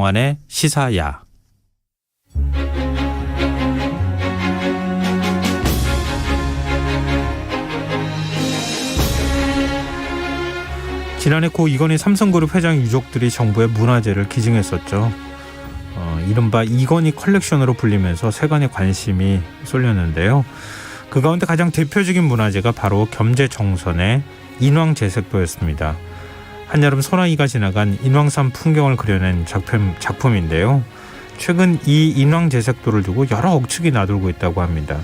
정환의 시사야. 지난해 고 이건희 삼성그룹 회장 유족들이 정부에 문화재를 기증했었죠. 이른바 이건희 컬렉션으로 불리면서 세간의 관심이 쏠렸는데요. 그 가운데 가장 대표적인 문화재가 바로 겸재정선의 인왕제색도였습니다. 한여름 소나기가 지나간 인왕산 풍경을 그려낸 작품인데요. 최근 이 인왕제색도를 두고 여러 억측이 나돌고 있다고 합니다.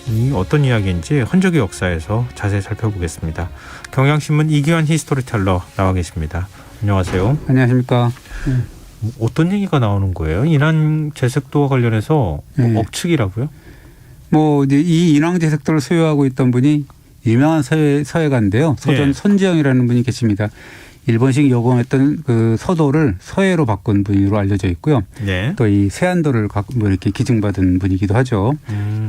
이 어떤 이야기인지 흔적의 역사에서 자세히 살펴보겠습니다. 경향신문 이기환 히스토리텔러 나와 계십니다. 안녕하세요. 안녕하십니까. 어떤 얘기가 나오는 거예요? 인왕제색도와 관련해서 억측이라고요? 이제 이 인왕제색도를 소유하고 있던 분이 유명한 서예가인데요. 서전 손지영이라는 분이 계십니다. 일본식 요금했던 그 서도를 서예로 바꾼 분으로 알려져 있고요. 또 이 세안도를 이렇게 기증받은 분이기도 하죠.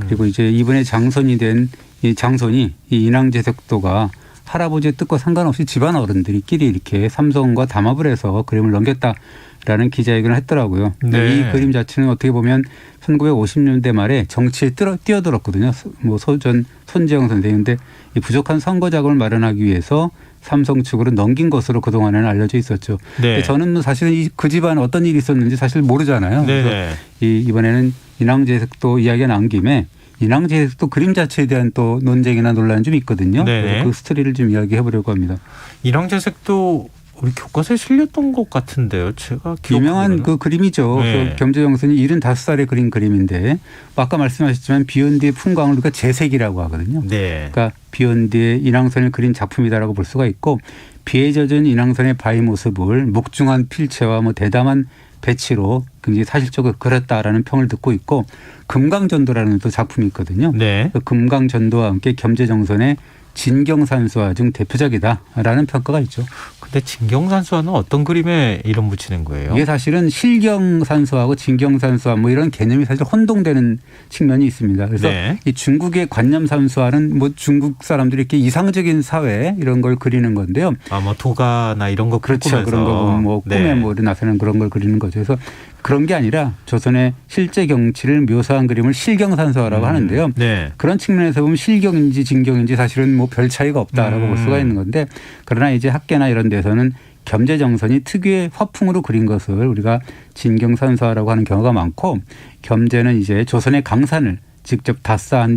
그리고 이제 이분의 장손이 된 이 장손이 이 인왕제색도가 할아버지의 뜻과 상관없이 집안 어른들끼리 이렇게 삼성과 담합을 해서 그림을 넘겼다라는 기자회견을 했더라고요. 이 그림 자체는 어떻게 보면 1950년대 말에 정치에 뛰어들었거든요. 서전 손지영 선생인데 이 부족한 선거 자금을 마련하기 위해서 삼성 측으로 넘긴 것으로 그동안에는 알려져 있었죠. 저는 사실은 그 집안 어떤 일이 있었는지 사실 모르잖아요. 그래서 이번에는 인왕제색도 이야기가 나온 김에 인왕제색도 그림 자체에 대한 또 논쟁이나 논란이 좀 있거든요. 그래서 그 스토리를 좀 이야기해 보려고 합니다. 인왕제색도 우리 교과서에 실렸던 것 같은데요. 제가 유명한 그 그림이죠. 겸재정선이 75살에 그린 그림인데 아까 말씀하셨지만 비온 뒤의 풍광을 우리가 제색이라고 하거든요. 그러니까 비온 뒤에 인왕선을 그린 작품이다라고 볼 수가 있고 비에 젖은 인왕선의 바위 모습을 묵중한 필체와 대담한 배치로 굉장히 사실적으로 그렸다라는 평을 듣고 있고 금강전도라는 또 작품이 있거든요. 그 금강전도와 함께 겸재정선의 진경산수화 중 대표작이다라는 평가가 있죠. 근데 진경산수화는 어떤 그림에 이름 붙이는 거예요? 이게 사실은 실경산수화하고 진경산수화 이런 개념이 사실 혼동되는 측면이 있습니다. 그래서 이 중국의 관념산수화는 중국 사람들이 이렇게 이상적인 사회 이런 걸 그리는 건데요. 도가나 이런 거 그렇죠. 그런 거 꿈에 나타나는 그런 걸 그리는 거죠. 그래서 그런 게 아니라 조선의 실제 경치를 묘사한 그림을 실경산수화라고 하는데요. 그런 측면에서 보면 실경인지 진경인지 사실은 별 차이가 없다라고 볼 수가 있는 건데 그러나 이제 학계나 이런 데서는 겸재정선이 특유의 화풍으로 그린 것을 우리가 진경산수화라고 하는 경우가 많고 겸재는 이제 조선의 강산을 직접 답사한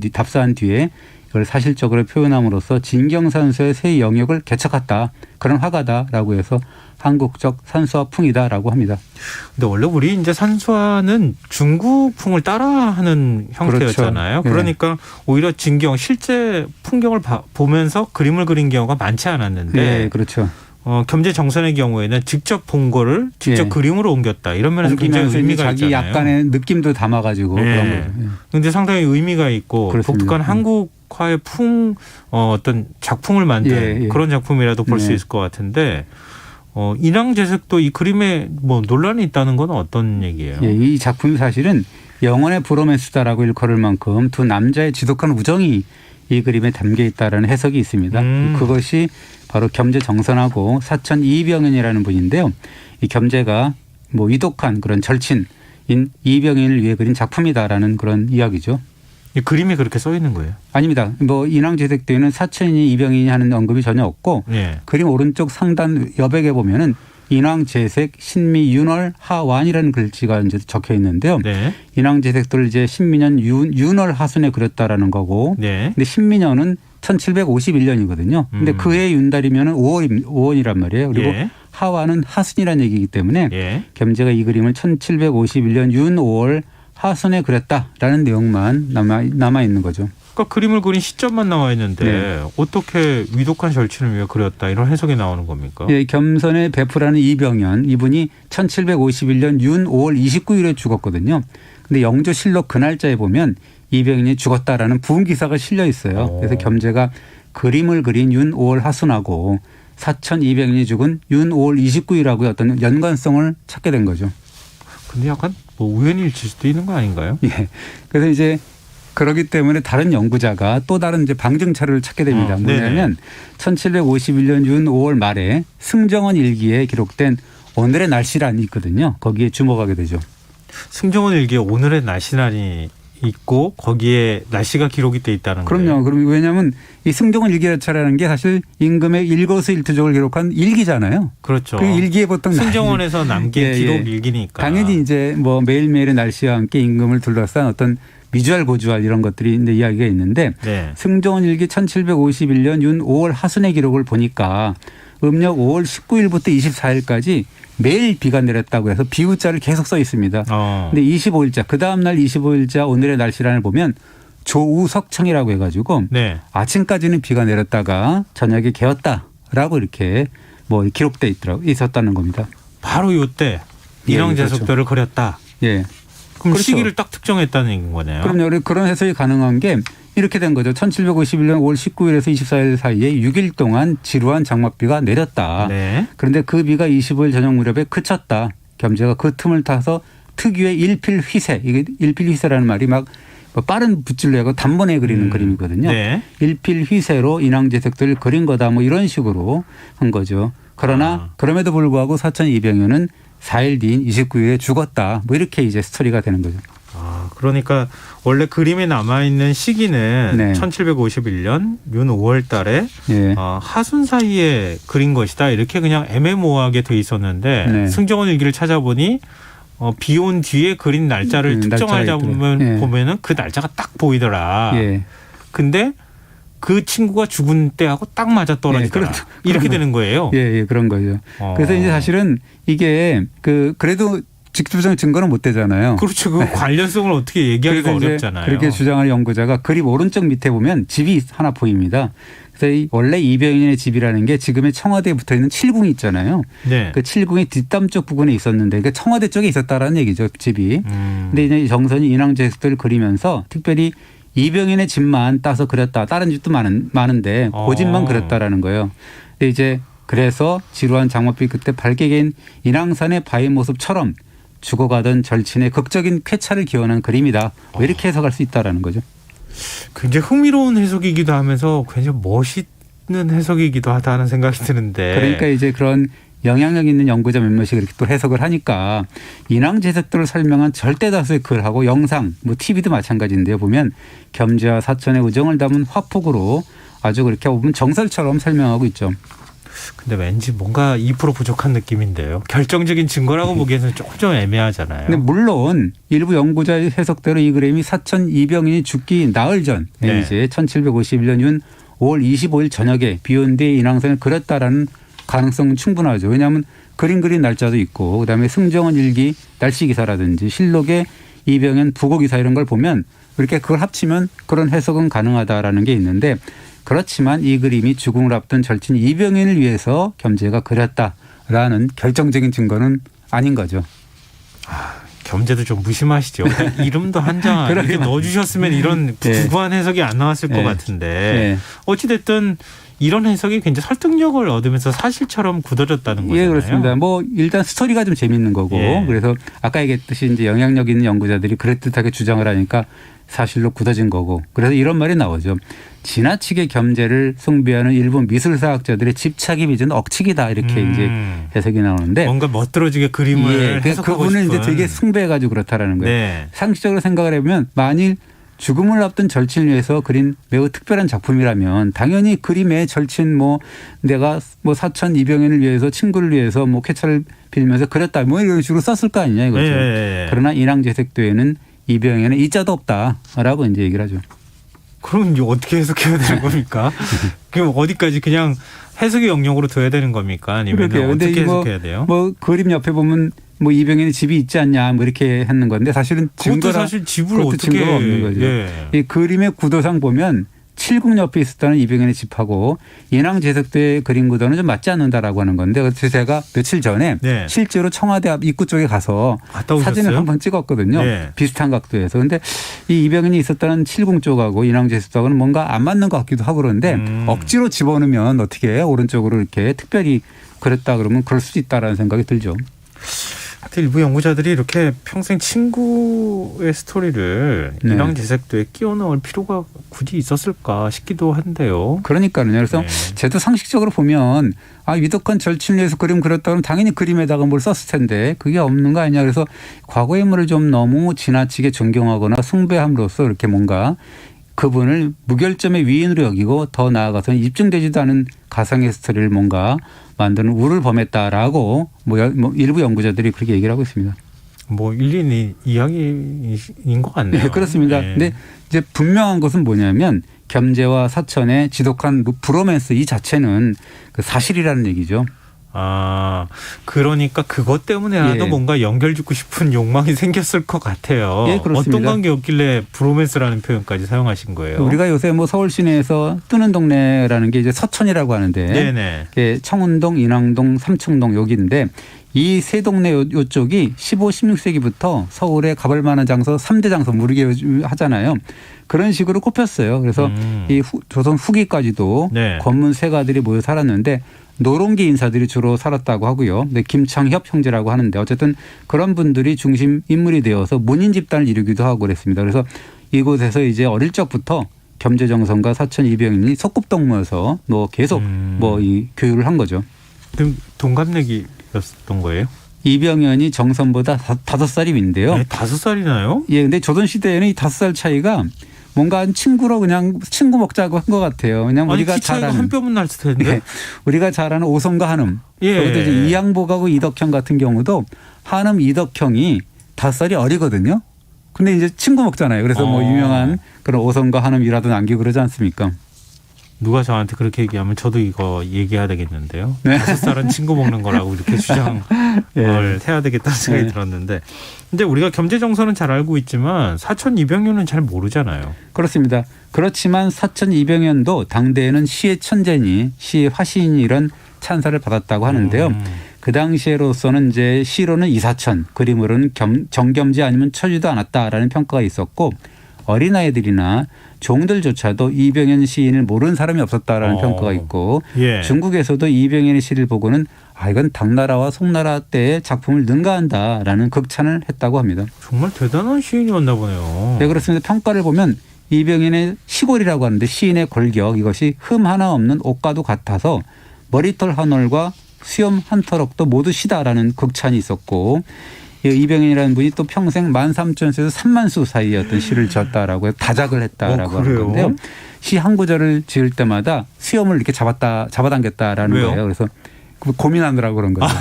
뒤에 이걸 사실적으로 표현함으로써 진경산수의 새 영역을 개척했다. 그런 화가다라고 해서 한국적 산수화풍이다라고 합니다. 근데 원래 우리 이제 산수화는 중국풍을 따라하는 형태였잖아요. 그러니까 오히려 진경 실제 풍경을 보면서 그림을 그린 경우가 많지 않았는데 그렇죠. 겸재정선의 경우에는 직접 본 거를 직접 그림으로 옮겼다. 이런 면에서 굉장히 의미가 자기 있잖아요. 약간의 느낌도 담아가지고 그런 거죠. 그런데 상당히 의미가 있고 독특한 한국화의 어떤 작품을 만든 그런 작품이라도 볼 수 있을 것 같은데 인왕제색도 이 그림에 논란이 있다는 건 어떤 얘기예요? 이 작품이 사실은 영혼의 브로맨스다라고 일컬을 만큼 두 남자의 지독한 우정이 이 그림에 담겨 있다라는 해석이 있습니다. 그것이 바로 겸재정선하고 사천 이병인이라는 분인데요. 이 겸재가 위독한 그런 절친인 이병인을 위해 그린 작품이다라는 그런 이야기죠. 이 그림에 그렇게 써 있는 거예요? 아닙니다. 인왕제색도에는 사천이 이병인이 하는 언급이 전혀 없고 그림 오른쪽 상단 여백에 보면은 인왕제색 신미 윤월 하완이라는 글씨가 이제 적혀 있는데요. 인왕제색도를 이제 신민년 윤월 하순에 그렸다라는 거고, 근데 신민년은 1751년이거든요. 근데 그해 윤달이면은 5월이란 말이에요. 그리고 하완은 하순이라는 얘기이기 때문에 겸재가 이 그림을 1751년 윤 5월 하순에 그렸다라는 내용만 남아 있는 거죠. 그러니까 그림을 그린 시점만 나와 있는데 어떻게 위독한 절친을 위해 그렸다 이런 해석이 나오는 겁니까? 겸선의 베프라는 이병연 이분이 1751년 윤 5월 29일에 죽었거든요. 근데 영조실록 그 날짜에 보면 이병연이 죽었다라는 부흥 기사가 실려 있어요. 그래서 겸재가 그림을 그린 윤 5월 하순하고 사천 이병연이 죽은 윤 5월 29일하고의 어떤 연관성을 찾게 된 거죠. 근데 약간 우연일일 수도 있는 거 아닌가요? 그래서 이제 그렇기 때문에 다른 연구자가 또 다른 이제 방증차를 찾게 됩니다. 뭐냐면 1751년 윤 5월 말에 승정원 일기에 기록된 오늘의 날씨란이 있거든요. 거기에 주목하게 되죠. 승정원 일기에 오늘의 날씨란이 있고 거기에 날씨가 기록이 돼 있다는 거예요. 그럼요. 그럼 왜냐하면 이 승정원 일기라는 게 사실 임금의 일거수일투족을 기록한 일기잖아요. 그렇죠. 그 일기에 보통 승정원에서 남긴 예, 기록 예. 일기니까. 당연히 이제 뭐 매일매일의 날씨와 함께 임금을 둘러싼 어떤 미주알 고주알 이런 것들이 이제 이야기가 있는데 네. 승정원 일기 1751년 윤 5월 하순의 기록을 보니까 음력 5월 19일부터 24일까지 매일 비가 내렸다고 해서 비우자를 계속 써 있습니다. 근데 25일자 그 다음 날 25일자 오늘의 날씨란을 보면 조우석청이라고 해가지고 네. 아침까지는 비가 내렸다가 저녁에 개었다라고 이렇게 뭐 기록돼 있었다는 겁니다. 바로 요때 예, 인왕제석도를 그렸다. 예. 그럼 그렇죠. 시기를 딱 특정했다는 거네요. 그럼요. 그런 해석이 가능한 게 이렇게 된 거죠. 1751년 5월 19일에서 24일 사이에 6일 동안 지루한 장맛비가 내렸다. 네. 그런데 그 비가 25일 저녁 무렵에 그쳤다. 겸재가 그 틈을 타서 특유의 일필휘세. 이게 일필휘세라는 말이 막뭐 빠른 붓질로 하고 단번에 그리는 그림이거든요. 네. 일필휘세로 인왕제석도를 그린 거다. 뭐 이런 식으로 한 거죠. 그러나 그럼에도 불구하고 사천 이병효는 4일 뒤인 29일에 죽었다. 뭐 이렇게 이제 스토리가 되는 거죠. 그러니까 원래 그림에 남아있는 시기는 네. 1751년 윤 5월 달에 예. 하순 사이에 그린 것이다. 이렇게 그냥 애매모호하게 돼 있었는데 네. 승정원 일기를 찾아보니 비 온 뒤에 그린 날짜를 특정하자 보면은 그 날짜가 딱 보이더라. 예. 근데 그 친구가 죽은 때하고 딱 맞아 떨어지더라. 그렇죠. 이렇게 되는 거예요. 예, 그런 거죠. 그래서 이제 사실은 이게 그래도 직접적 증거는 못 되잖아요. 그렇죠. 그 관련성을 어떻게 얘기하기가 어렵잖아요. 그렇게 주장하는 연구자가 그림 오른쪽 밑에 보면 집이 하나 보입니다. 그래서 원래 이병인의 집이라는 게 지금의 청와대에 붙어 있는 칠궁이 있잖아요. 네. 그 칠궁의 뒷담 쪽 부분에 있었는데 그 청와대 쪽에 있었다라는 얘기죠. 집이. 근데 이제 정선이 인왕제석도를 그리면서 특별히 이병인의 집만 따서 그렸다. 다른 집도 많은데 그 집만 그렸다라는 거예요. 근데 이제 그래서 지루한 장맛비 그때 밝게 갠 인왕산의 바위 모습처럼 죽어가던 절친의 극적인 쾌차를 기원한 그림이다. 뭐 이렇게 해석할 수 있다라는 거죠. 굉장히 흥미로운 해석이기도 하면서 굉장히 멋있는 해석이기도 하다는 생각이 드는데. 그러니까 이제 그런 영향력 있는 연구자 몇몇이 그렇게 또 해석을 하니까 인왕제석도를 설명한 절대 다수의 글하고 영상, 뭐 TV도 마찬가지인데요. 보면 겸재와 사천의 우정을 담은 화폭으로 아주 그렇게 보면 정설처럼 설명하고 있죠. 근데 왠지 뭔가 2% 부족한 느낌인데요. 결정적인 증거라고 보기에는 조금 좀 애매하잖아요. 근데 물론 일부 연구자의 해석대로 이 그림이 사천 이병인이 죽기 나흘 전에 네. 이제 1751년 윤 5월 25일 저녁에 비온 뒤에 인왕산을 그렸다라는 가능성은 충분하죠. 왜냐하면 그린 날짜도 있고 그다음에 승정원 일기 날씨 기사라든지 실록의 이병현 부고 기사 이런 걸 보면 이렇게 그걸 합치면 그런 해석은 가능하다라는 게 있는데 그렇지만 이 그림이 죽음을 앞둔 절친 이병현을 위해서 겸재가 그렸다라는 결정적인 증거는 아닌 거죠. 겸재도 좀 무심하시죠. 이름도 한 장 이렇게 넣어주셨으면 이런 구구한 해석이 안 나왔을 것 같은데 어찌됐든 이런 해석이 굉장히 설득력을 얻으면서 사실처럼 굳어졌다는 거잖아요. 예, 그렇습니다. 뭐 일단 스토리가 좀 재밌는 거고 그래서 아까 얘기했듯이 이제 영향력 있는 연구자들이 그럴듯하게 주장을 하니까 사실로 굳어진 거고 그래서 이런 말이 나오죠. 지나치게 겸재를 숭배하는 일부 미술사학자들의 집착이 빚은 억측이다 이렇게 이제 해석이 나오는데 뭔가 멋들어지게 그림을 해석하고 그분은 싶은. 이제 되게 숭배해가지고 그렇다라는 거예요. 네. 상식적으로 생각을 해보면 만일 죽음을 앞둔 절친을 위해서 그린 매우 특별한 작품이라면 당연히 그림의 절친 뭐 내가 뭐 사천 이병현을 위해서 친구를 위해서 뭐 쾌차를 빌면서 그렸다 뭐 이런 식으로 썼을 거 아니냐 이거죠. 그러나 인왕제석도에는 이병현의 이자도 없다라고 이제 얘기를 하죠. 그럼 이제 어떻게 해석해야 되는 겁니까? 그럼 어디까지 그냥 해석의 영역으로 둬야 되는 겁니까? 아니면 어떻게 해석해야 돼요? 뭐 그림 옆에 보면 뭐 이병현의 집이 있지 않냐 뭐 이렇게 하는 건데 사실은 그것도 사실 집을 어떻게 증거가 없는 거죠. 이 그림의 구도상 보면 칠궁 옆에 있었다는 이병현의 집하고 인왕제석도의 그림 구도는 좀 맞지 않는다라고 하는 건데 그래서 제가 며칠 전에 실제로 청와대 앞 입구 쪽에 가서 사진을 한번 찍었거든요. 비슷한 각도에서. 그런데 이 이병현이 있었다는 칠궁 쪽하고 인왕제석도하고는 뭔가 안 맞는 것 같기도 하고 그런데 억지로 집어넣으면 어떻게 오른쪽으로 이렇게 특별히 그랬다 그러면 그럴 수도 있다라는 생각이 들죠. 하여튼 일부 연구자들이 이렇게 평생 친구의 스토리를 네. 인왕제색도에 끼워 넣을 필요가 굳이 있었을까 싶기도 한데요. 그러니까요. 그래서 네. 쟤도 상식적으로 보면 위독한 절친을 위해서 그림 그렸다 그러면 당연히 그림에다가 뭘 썼을 텐데 그게 없는 거 아니냐. 그래서 과거의 인물을 좀 너무 지나치게 존경하거나 숭배함으로써 이렇게 뭔가 그분을 무결점의 위인으로 여기고 더 나아가서 입증되지도 않은 가상의 스토리를 뭔가 만드는 우를 범했다라고 일부 연구자들이 그렇게 얘기를 하고 있습니다. 뭐 일리 이야기인 것 같네요. 네, 그렇습니다. 네. 근데 이제 분명한 것은 뭐냐면 겸재와 사천의 지독한 브로맨스 이 자체는 그 사실이라는 얘기죠. 그러니까 그것 때문에라도 예. 뭔가 연결짓고 싶은 욕망이 생겼을 것 같아요. 예, 그렇습니다. 어떤 관계였길래 브로맨스라는 표현까지 사용하신 거예요? 우리가 요새 뭐 서울 시내에서 뜨는 동네라는 게 이제 서천이라고 하는데 네네. 이게 청운동, 인왕동, 삼청동 여기인데 이 세 동네 요쪽이 15, 16세기부터 서울에 가볼 만한 장소 3대 장소 모르게 하잖아요. 그런 식으로 꼽혔어요. 그래서 이 조선 후기까지도 네. 권문 세가들이 모여 살았는데 노롱기 인사들이 주로 살았다고 하고요. 근데 김창협 형제라고 하는데 어쨌든 그런 분들이 중심 인물이 되어서 문인 집단을 이루기도 하고 그랬습니다. 그래서 이곳에서 이제 어릴 적부터 겸재정선과 사천 이병인이 소꿉동 모여서 계속 이 교육을 한 거죠. 그럼 동갑내기였던 거예요? 이병현이 정선보다 5살이 윈데요. 네, 5살이나요? 예, 근데 조선 시대에는 이 5살 차이가 뭔가 친구로 그냥 친구 먹자고 한 것 같아요. 그냥 우리가 키 차이가 잘 아는 한 뼘은 날 텐데. 네, 우리가 잘 아는 오성과 한음. 예. 여기도 이제 이양복하고 이덕형 같은 경우도 한음 이덕형이 5살이 어리거든요. 근데 이제 친구 먹잖아요. 그래서 뭐 유명한 그런 오성과 한음이라도 남기고 그러지 않습니까? 누가 저한테 그렇게 얘기하면 저도 이거 얘기해야 되겠는데요. 네. 5살은 친구 먹는 거라고 이렇게 주장을 해야 되겠다는 생각이 들었는데. 근데 우리가 겸재정선은 잘 알고 있지만 사천 이병현은 잘 모르잖아요. 그렇습니다. 그렇지만 사천 이병현도 당대에는 시의 천재니 시의 화신이 이런 찬사를 받았다고 하는데요. 그 당시에로서는 이제 시로는 이사천, 그림으로는 정겸지 아니면 처지도 않았다라는 평가가 있었고 어린아이들이나 종들조차도 이병현 시인을 모르는 사람이 없었다라는 평가가 있고 예. 중국에서도 이병현의 시를 보고는 이건 당나라와 송나라 때의 작품을 능가한다라는 극찬을 했다고 합니다. 정말 대단한 시인이었나 보네요. 네, 그렇습니다. 평가를 보면 이병현의 시골이라고 하는데 시인의 골격 이것이 흠 하나 없는 옷과도 같아서 머리털 한 올과 수염 한 터럭도 모두 시다라는 극찬이 있었고 이병현이라는 분이 또 평생 13,000수에서 30,000수 사이의 어떤 시를 지었다라고 해서 다작을 했다라고 하는 건데요. 시 한 구절을 지을 때마다 수염을 이렇게 잡아당겼다라는 왜요? 거예요. 그래서 고민하느라고 그런 거죠.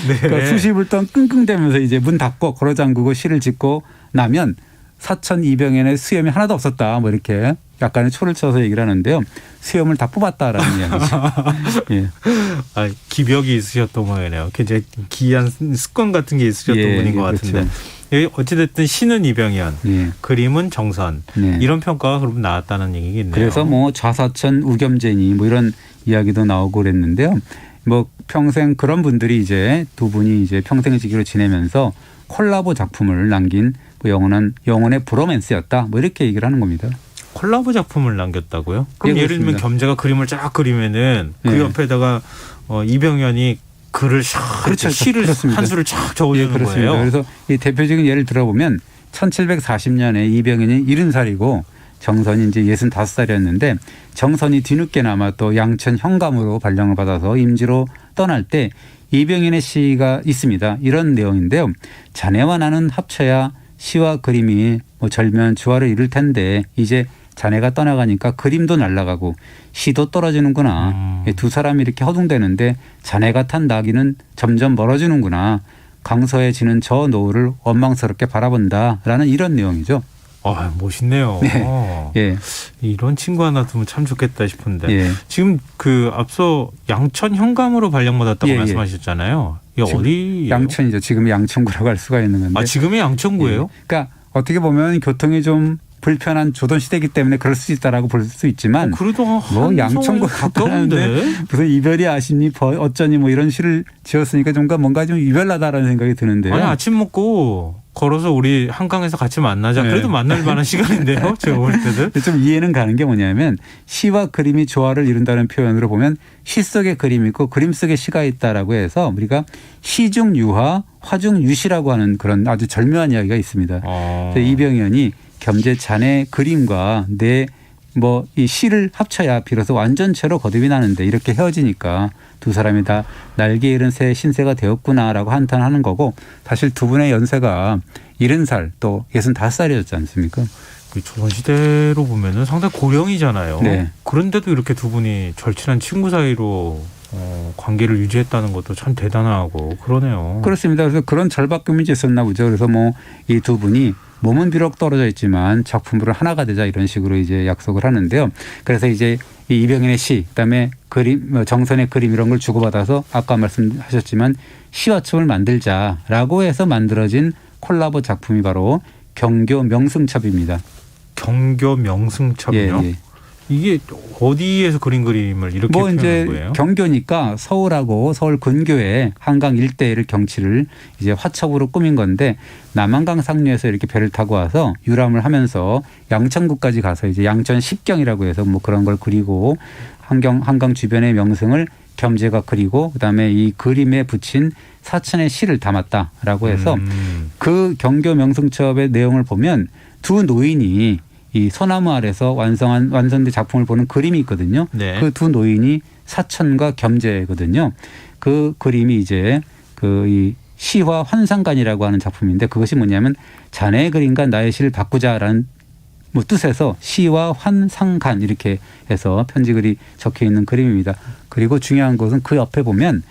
네. 그러니까 수십을 동안 끙끙대면서 이제 문 닫고 걸어 잠그고 시를 짓고 나면 사천 이병현의 수염이 하나도 없었다. 뭐 이렇게 약간의 초를 쳐서 얘기를 하는데요. 수염을 다 뽑았다라는 이야기죠. 예. 기벽이 있으셨던 거예요. 굉장히 기이한 습관 같은 게 있으셨던 분인 것 같은데. 그렇죠. 어찌됐든 시는 이병현, 그림은 정선. 이런 평가가 그럼 나왔다는 얘기겠네요. 그래서 뭐 좌사천 우겸제니 뭐 이런 이야기도 나오고 그랬는데요. 뭐 평생 그런 분들이 이제 두 분이 이제 평생지기로 지내면서 콜라보 작품을 남긴 영혼의 브로맨스였다. 뭐 이렇게 얘기를 하는 겁니다. 콜라보 작품을 남겼다고요? 그럼 예, 예를 들면 겸재가 그림을 쫙 그리면은 그 옆에다가 이병현이 글을 샥 그렇죠. 시를 그렇습니다. 한 수를 쫙 적어주는 그렇습니다. 거예요. 그래서 이 대표적인 예를 들어보면 1740년에 이병현이 70살이고 정선이 이제 65살이었는데 정선이 뒤늦게나마 또 양천 현감으로 발령을 받아서 임지로 떠날 때 이병현의 시가 있습니다. 이런 내용인데요. 자네와 나는 합쳐야 시와 그림이 절면 조화를 이룰 텐데 이제 자네가 떠나가니까 그림도 날아가고 시도 떨어지는구나. 두 사람이 이렇게 허둥대는데 자네가 탄 나귀는 점점 멀어지는구나. 강서해지는 저 노을을 원망스럽게 바라본다라는 이런 내용이죠. 멋있네요. 예. 이런 친구 하나 두면 참 좋겠다 싶은데 지금 앞서 양천 현감으로 발령받았다고 말씀하셨잖아요. 이게 어디? 양천이죠. 지금 양천구라고 할 수가 있는 건데. 지금이 양천구예요? 그러니까 어떻게 보면 교통이 좀 불편한 조선 시대이기 때문에 그럴 수 있다라고 볼 수 있지만 그래도 양천구 가까운데 무슨 이별이 아쉽니 어쩌니 뭐 이런 시를 지었으니까 뭔가 좀 이별나다라는 생각이 드는데요. 아침 먹고 걸어서 우리 한강에서 같이 만나자. 네. 그래도 만날 만한 시간인데요. 제가 볼 때는. 좀 이해는 가는 게 뭐냐면 시와 그림이 조화를 이룬다는 표현으로 보면 시 속에 그림이 있고 그림 속에 시가 있다라고 해서 우리가 시중 유화, 화중 유시라고 하는 그런 아주 절묘한 이야기가 있습니다. 그래서 이병현이 겸재 자네 그림과 내 뭐 이 시를 합쳐야 비로소 완전체로 거듭이 나는데 이렇게 헤어지니까 두 사람이 다 날개 잃은 새 신세가 되었구나라고 한탄하는 거고 사실 두 분의 연세가 70살 또 65살이었지 않습니까? 그 조선시대로 보면은 상당히 고령이잖아요. 네. 그런데도 이렇게 두 분이 절친한 친구 사이로 관계를 유지했다는 것도 참 대단하고 그러네요. 그렇습니다. 그래서 그런 절박감이 있었나 보죠. 그래서 뭐 이 두 분이 몸은 비록 떨어져 있지만 작품으로 하나가 되자 이런 식으로 이제 약속을 하는데요. 그래서 이제 이 이병현의 시, 그다음에 그림, 정선의 그림 이런 걸 주고받아서 아까 말씀하셨지만 시화첩을 만들자라고 해서 만들어진 콜라보 작품이 바로 경교 명승첩입니다. 경교 명승첩이요. 예, 예. 이게 어디에서 그린 그림을 이렇게 뭐 표현한 이제 거예요? 경교니까 서울하고 서울 근교에 한강 일대를 경치를 이제 화첩으로 꾸민 건데 남한강 상류에서 이렇게 배를 타고 와서 유람을 하면서 양천구까지 가서 이제 양천 십경이라고 해서 뭐 그런 걸 그리고 한강 주변의 명승을 겸재가 그리고 그다음에 이 그림에 붙인 사천의 시를 담았다라고 해서 그 경교 명승첩의 내용을 보면 두 노인이 이 소나무 아래서 완성된 작품을 보는 그림이 있거든요. 네. 그 두 노인이 사천과 겸재거든요. 그 그림이 이제 그 이 시화 환상간이라고 하는 작품인데 그것이 뭐냐면 자네의 그림과 나의 시를 바꾸자라는 뭐 뜻에서 시와 환상간 이렇게 해서 편지글이 적혀 있는 그림입니다. 그리고 중요한 것은 그 옆에 보면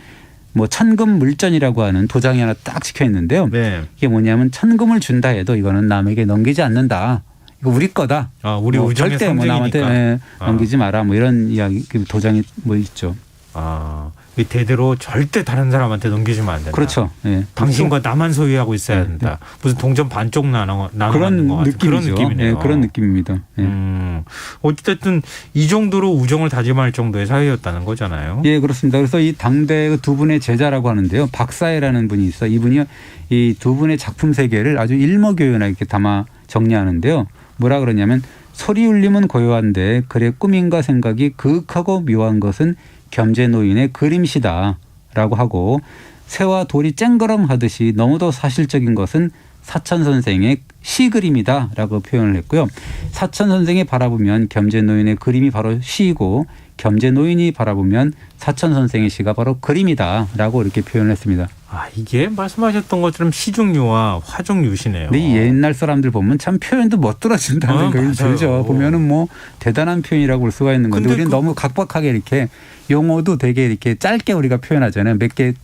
뭐 천금 물전이라고 하는 도장이 하나 딱 찍혀 있는데요. 네. 이게 뭐냐면 천금을 준다 해도 이거는 남에게 넘기지 않는다. 이거 우리 거다. 아, 우리 뭐 우정의 절대 뭐 상징이니까. 남한테 넘기지 마라. 뭐 이런 이야기 도장이 뭐 있죠. 아, 이 대대로 절대 다른 사람한테 넘기시면 안 된다. 그렇죠. 예. 당신과 나만 소유하고 있어야 네, 된다. 무슨 동전 반쪽 나눠 그런 것 같은 느낌이죠. 그런 느낌이네요. 예, 그런 느낌입니다. 예. 어쨌든 이 정도로 우정을 다짐할 정도의 사이였다는 거잖아요. 예, 그렇습니다. 그래서 이 당대 두 분의 제자라고 하는데요. 박사혜라는 분이 있어. 이분이 이 두 분의 작품 세계를 아주 일목요연하게 이렇게 담아 정리하는데요. 뭐라 그러냐면 소리 울림은 고요한데 글의 꾸밈과 생각이 그윽하고 묘한 것은 겸재 노인의 그림시다라고 하고 새와 돌이 쨍그렁하듯이 너무도 사실적인 것은 사천 선생의 시그림이다라고 표현을 했고요. 사천 선생이 바라보면 겸재 노인의 그림이 바로 시이고 겸재 노인이 바라보면 사천 선생의 시가 바로 그림이다라고 이렇게 표현을 했습니다. 아, 이게 말씀하셨던 것처럼 시중유와 화중유시네요. 근데 이 옛날 사람들 보면 참 표현도 멋들어진다는 생각이 들죠. 보면은 뭐 대단한 표현이라고 볼 수가 있는 건데 우리는 너무 각박하게 이렇게 용어도 되게 이렇게 짧게 우리가 표현하잖아요.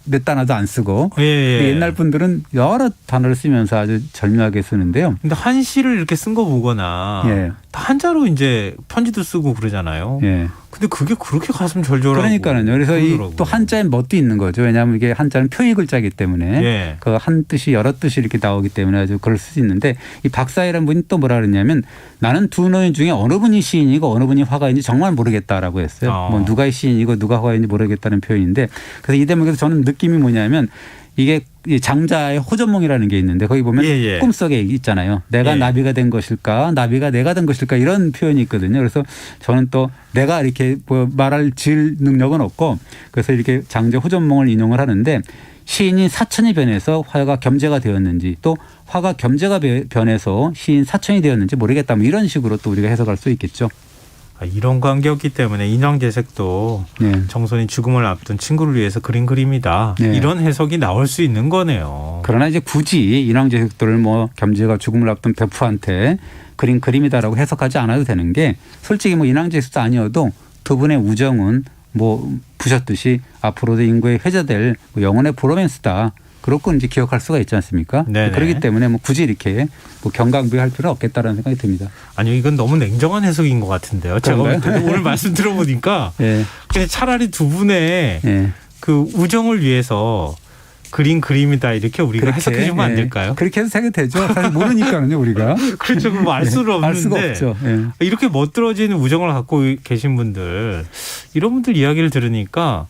몇 단어도 안 쓰고. 예. 옛날 분들은 여러 단어를 쓰면서 아주 절묘하게 쓰는데요. 근데 한시를 이렇게 쓴 거 보거나 예. 다 한자로 이제 편지도 쓰고 그러잖아요. 예. 근데 그게 그렇게 가슴 절절하고. 그러니까요. 그래서 이 그러더라고요. 또 한자에 멋도 있는 거죠. 왜냐하면 이게 한자는 표의 글자이기 때문에 예. 그 한 뜻이 여러 뜻이 이렇게 나오기 때문에 아주 그럴 수 있는데 이 박사이라는 분이 또 뭐라 그랬냐면 나는 두 노인 중에 어느 분이 시인이고 어느 분이 화가인지 정말 모르겠다라고 했어요. 뭐 누가 시인이고 누가 화가인지 모르겠다는 표현인데 그래서 이 대목에서 저는 느낌이 뭐냐면 이게 장자의 호전몽이라는 게 있는데 거기 보면 꿈속에 있잖아요. 내가 나비가 된 것일까 나비가 내가 된 것일까 이런 표현이 있거든요. 그래서 저는 또 내가 이렇게 뭐 말할 질 능력은 없고 그래서 이렇게 장자 호전몽을 인용을 하는데 시인이 사천이 변해서 화가 겸재가 되었는지 또 화가 겸재가 변해서 시인 사천이 되었는지 모르겠다. 뭐 이런 식으로 또 우리가 해석할 수 있겠죠. 이런 관계였기 때문에 인왕제색도 네. 정선이 죽음을 앞둔 친구를 위해서 그린 그림이다. 네. 이런 해석이 나올 수 있는 거네요. 그러나 이제 굳이 인왕제색도를 뭐 겸재가 죽음을 앞둔 베프한테 그린 그림이다라고 해석하지 않아도 되는 게 솔직히 뭐 인왕제색도 아니어도 두 분의 우정은 뭐 부셨듯이 앞으로도 인구에 회자될 뭐 영혼의 브로맨스다. 그렇고 이제 기억할 수가 있지 않습니까? 네네. 그렇기 때문에 뭐 굳이 이렇게 뭐 경강부할 필요는 없겠다라는 생각이 듭니다. 아니요, 이건 너무 냉정한 해석인 것 같은데요. 제가 볼 그런가요? 때도 오늘 말씀 들어보니까 예. 그냥 차라리 두 분의 예. 그 우정을 위해서 그린 그림이다 이렇게 우리가 그렇게, 해석해 주면 안 예. 될까요? 그렇게 해서 생각이 되죠. 사실 모르니까는요 우리가. 그렇죠. 뭐 알 수는 없는데 알 수가 없죠. 예. 이렇게 멋들어지는 우정을 갖고 계신 분들 이런 분들 이야기를 들으니까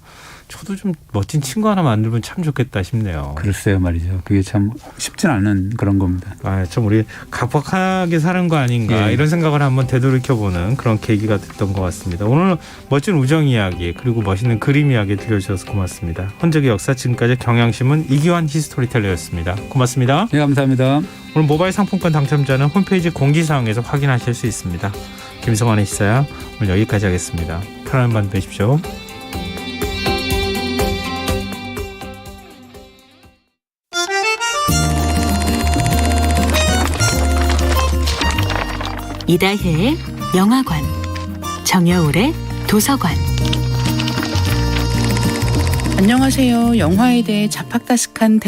저도 좀 멋진 친구 하나 만들면 참 좋겠다 싶네요. 글쎄요 말이죠. 그게 참 쉽진 않은 그런 겁니다. 좀 우리 각박하게 사는 거 아닌가 예. 이런 생각을 한번 되돌이켜보는 그런 계기가 됐던 것 같습니다. 오늘 멋진 우정 이야기 그리고 멋있는 그림 이야기 들려주셔서 고맙습니다. 혼적의 역사 지금까지 경향신문 이기환 히스토리텔러였습니다. 고맙습니다. 네, 감사합니다. 오늘 모바일 상품권 당첨자는 홈페이지 공지사항에서 확인하실 수 있습니다. 김성환의 시사야 오늘 여기까지 하겠습니다. 편안한 밤 되십시오. 이다혜의 영화관, 정여울의 도서관. 안녕하세요. 영화에 대해 자팍다식한